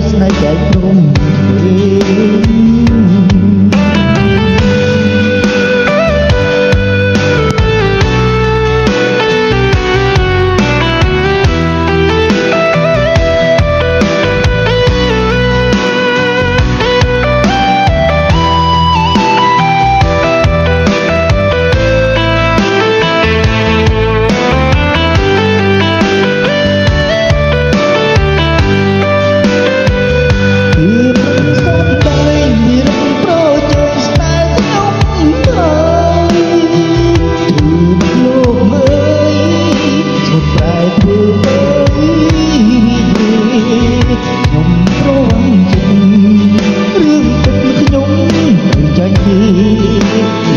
ស្នេហ៍ចែកព្រម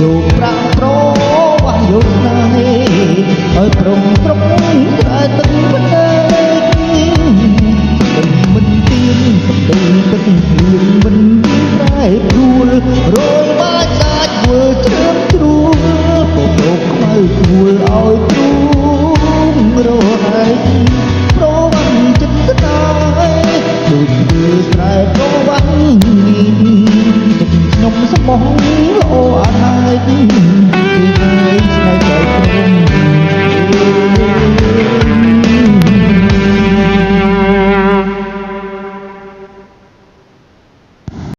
យកប្រាក់ប្រវាស់យកស្នេហ៍ឲ្យប្រំប្រំតែទឹកមិនមិនទៀនសម្ដីទឹកភ្លៀងមិនតែព្រួលរយបាច់សាច់ធ្វើជ្រើជ្រួលពពកខ្មៅព្រួលឲ្យព្រួងរហែកប្រវាស់ចិត្តស្នេហ៍ដូចធ្វើស្រែប្រវាស់នេះខ្ញុំស្មោះល្អអណែក